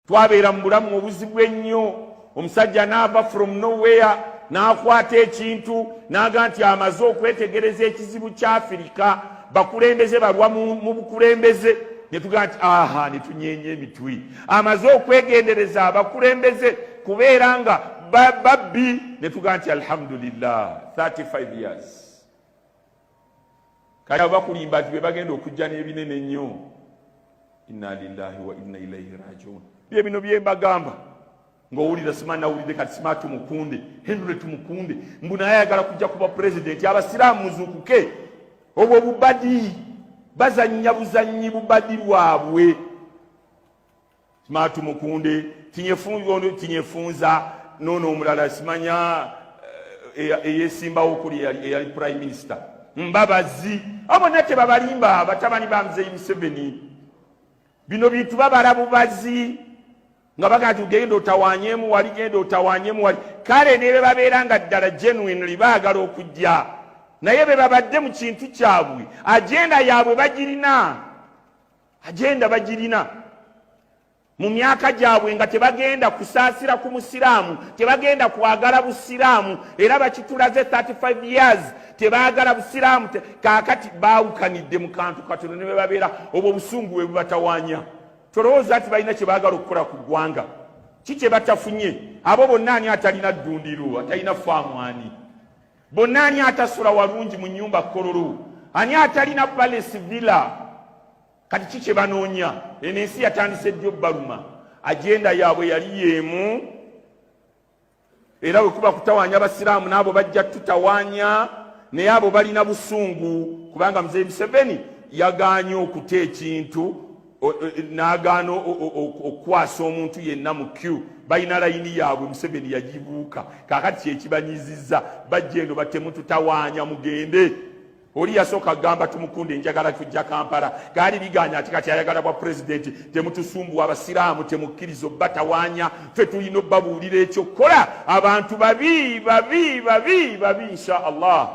twabeera mu bulamu obuzibu ennyo. Omusajja n'ava from nowhere n'akwata ekintu n'aga nti amaze okwetegereza ekizibu kya Afirika, bakulembeze balwa mu bukulembeze. Ne tugaa nti aha, ne tunyeenya emitwe. Amaze okwegendereza abakulembeze kubeera nga babbi, ne tugaa nti alhamdulillah 35 years. Kale abakulimba nti be bagenda okujja n'ebinene ennyo. Inna lillahi wa inna ilaihi rajiun. Bye bino bye mbagamba. Ng'owulira simana wulide kati sima tumukunde, Henry tumukunde. Mbu naye ayagala kujja kuba president. Abasiraamu muzuukuke. Obwo bubadi. Bazannya buzannyi bubadi bwabwe. Sima tumukunde. Tinyefunza nono omulala simanya eyesimbawo okuli eyali prime minister. Mbabazi. Abo nate babalimba batabani ba Mzee Museveni. Bino bintu babala bubazi. Nga bagati genda otawanyemu wali genda otawanyemu wali. Kale ne babeera nga ddala genuinely baagala okujja. Naye be babadde mu kintu kyabwe. Agenda yaabwe bagirina. Agenda bagirina. Mu myaka gyabwe nga tebagenda kusaasira ku musiraamu, tebagenda kwagala busiraamu, era bakitulaze 35 years tebaagala busiraamu. Kaakati baawukanidde mu kantu katono ne babeera obwo busungu bwe bubatawanya. Tolowooza ati balina kye baagala okukola ku ggwanga. Ki kye batafunye? Abo bonna ani atalina ddundiro, atalina faamu ani? Bonna ani atasula walungi mu nnyumba kololo? Ani atalina palace villa? Kati ki kye banoonya? Eno ensi yatandise ddyo baluma. Agenda yaabwe yali yeemu. Era bwe kuba kutawanya abasiraamu n'abo bajja tutawanya, naye abo balina busungu kubanga Mzee Museveni yagaanye okuta ekintu n'agaana okukwasa omuntu yenna mu queue. Balina layini yaabwe Museveni yagibuuka. Kaakati kyekibanyizizza bajja eno batemututawanya mugende. Oli yasooka gamba tumukunde njagala kujja Kampala. Gaali biganya ati kati ayagala bwa president temutusumbuwa abasiraamu temukkirizo batawanya. Ffe tulina obbabuulira ekyo kola abantu babi insha Allah.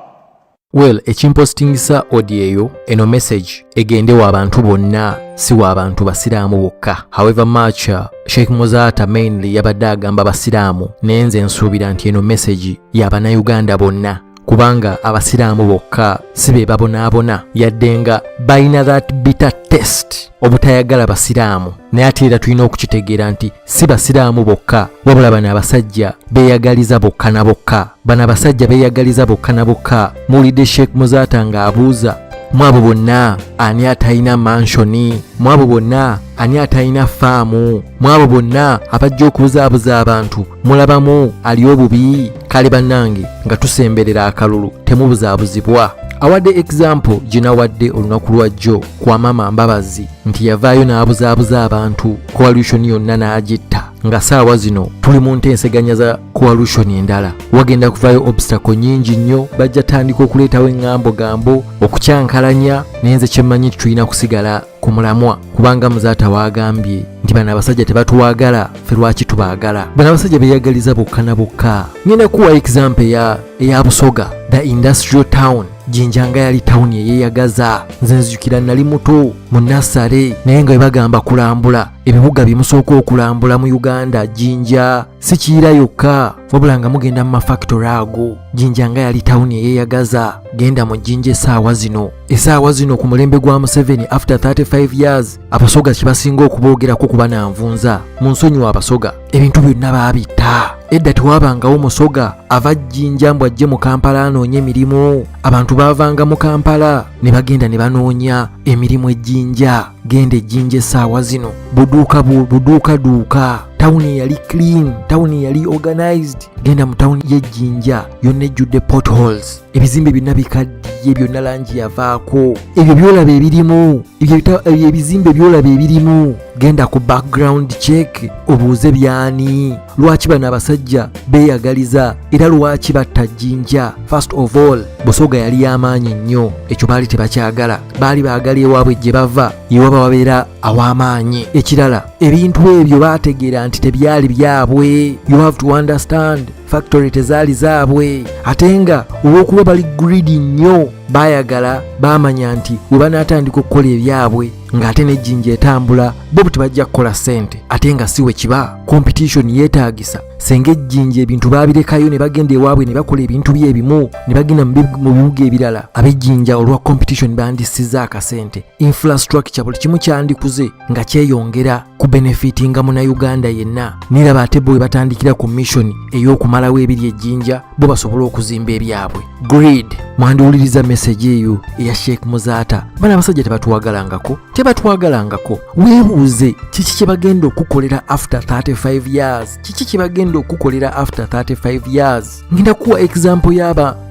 Well, ekimpostingisa audio eyo eno message egende wa abantu bonna si wa abantu basiraamu bokka. However much Sheikh Muzata mainly yabadde agamba basiraamu, nenze nsuubira nti eno message y'Abannayuganda bonna kubanga abasiraamu bokka si be babonaabona yadde nga balina that bitter taste obutayagala basiraamu. Naye ate era tulina okukitegeera nti si basiraamu bokka wabula bano abasajja beeyagaliza bokka na bokka. Bano abasajja beeyagaliza bokka na bokka. Muwulidde Sheikh Muzata ng'abuuza mwabo bonna ani atalina mansioni, mwabo bonna ani atalina faamu, mwabo bonna abajja okubuzaabuza abantu mulabamu ali obubi. Kale bannange nga tusemberera akalulu temubuzaabuzibwa. Awadde example ginawadde olunaku lwajjo kwa mama Mbabazi nti yavaayo n'abuzaabuza abantu coalition yonna n'agitta. Nga saawa zino tuli mu ntenseganya za coalition endala. Wagenda kuvaayo obstacle nyingi nnyo. Bajja tandika okuleetawo eŋŋambo-gambo okukyankalanya. Nenze kyemmanyi tulina kusigala ku mulamwa kubanga Muzata waagambye nti bano abasajja tebatuwaagala, ffe lwaki tubaagala? Bano abasajja beeyagaliza bokka na bokka. Ngenda kuwa example eya Busoga, the industrial town. Jinja nga yali tawuni eyeeyagaza. Nze nzijukira nali muto mu Nassale naye nga bagamba kulambula ebibuga bimusooka okulambula mu Uganda. Jinja si Kiyira yokka wabula nga mugenda mu mafactory ago. Jinja nga yali tawuni eyeeyagaza. Genda mu Jinja essaawa zino ku mulembe gwa Museveni after 35 years Abasoga kye basinga okuboogerako kuba nanvunza. Mu nsonyi Abasoga ebintu byonna baabita. Edda tewabangawo Musoga ava Jinja mbw ajje mu Kampala anoonye emirimu. Abantu baavanga mu Kampala ne bagenda ne banoonya emirimu e Jinja. Genda e Jinja essaawa zino buduuka. Tawuni yali clean, tawuni yali organized. Genda mu tawuni ye Jinja yonna ejjudde potholes. Ebizimbe byonna bikaddiye, byonna langi yavaako. Ebyo byolaba ebirimu, ebyo ebizimbe byolaba ebirimu. Genda ku background check obuuze byani. Lwaki bano abasajja beeyagaliza era lwaki batta Jinja? First of all, Busoga yali y'amaanyi nnyo. Ekyo baali tebakyagala. Baali baagala ewaabwe gye bava ewaba wabeera aw'amaanyi. Ekirala, ebintu ebyo baategeera nti tebyali byabwe. You have to understand, factory tezaali zaabwe. Ate nga olw'okuba bali greedy nnyo baayagala, baamanya nti we banaatandika okukola ebyabwe ng'ate n'ejjinja etambula bo tebajja kukola ssente ate nga si we kiba competition yeetaagisa senga ejjinja ebintu baabirekayo ne bagenda ewaabwe ne bakola ebintu byebimu ne bagenda mu bibuga ebirala ab'ejjinja olwa competition bandisiza akasente infrastructure buli kimu kyandikuze nga kyeyongera ku benefitinga Munnayuganda yenna niraba ate bo batandikira ku mission ey'okumalawo ebiri ejjinja bo basobola okuzimba ebyabwe greed mwandiwuliriza message eyo eya Sheikh Muzaata bana abasajja tebatwagalangako weebuuze kiki kye bagenda okukolera after 35 years kiki kye bagenda okukolera after 35 years ngenda kuwa example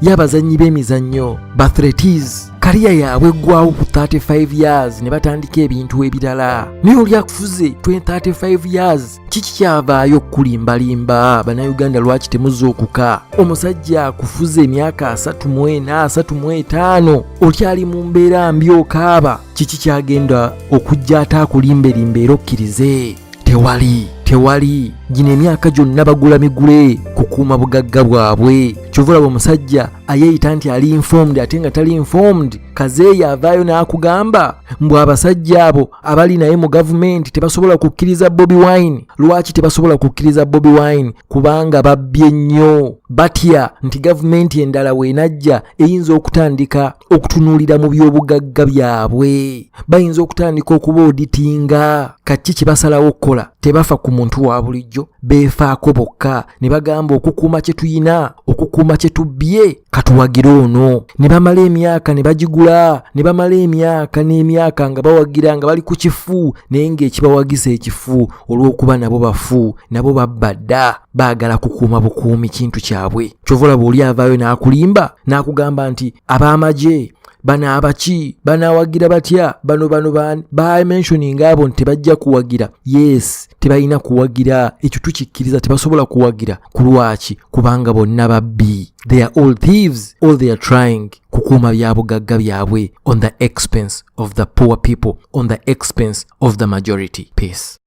y'abazannyi b'emizannyo bathletes kariya yaabwe eggwawo ku 35 years ne batandika ebintu ebirala naye oli akufuze 35 years kiki kyavaayo okukulimbalimba Bannayuganda lwaki temuzza okuka omusajja akufuze emyaka 34 35 okyali mu mbeera mbi okaaba kiki kyagenda okujja ataakulimberimba era okkirize tewali gino emyaka gyonna bagula migule kukuuma bugagga bwabwe kyova olaba omusajja ayeeyita nti ali informed ate nga tali informed kazeeyi avaayo n'akugamba mbw abasajja abo abali naye mu gavumenti tebasobola kukkiriza Bobi Wine lwaki tebasobola kukkiriza Bobi Wine kubanga babbye nnyo batya nti gavumenti endala weenajja eyinza okutandika okutunuulira mu by'obugagga byabwe bayinza okutandika okuba auditinga kati kye basalawo okukola tebafa ku muntu wa bulijjo beefaako bokka ne bagamba okukuuma kye tuyina okukuuma kye tubbye katuwagira ono ne bamala emyaka ne bagigula ne bamala emyaka n'emyaka nga bawagira nga bali ku kifu naye ng'ekibawagisa ekifu olw'okuba nabo bafu nabo babbadda baagala kukuuma bukuumi kintu kyabwe kyova olaba oli avaayo n'akulimba n'akugamba nti ab'amagye bana abaki banawagira batya bano ba mentioning abo tebajja kuwagira yes tebalina kuwagira ekyo tukikkiriza tebasobola kuwagira kulwaki kubanga bonna babbi they are all thieves all they are trying kukuuma byabugagga byabwe on the expense of the poor people on the expense of the majority peace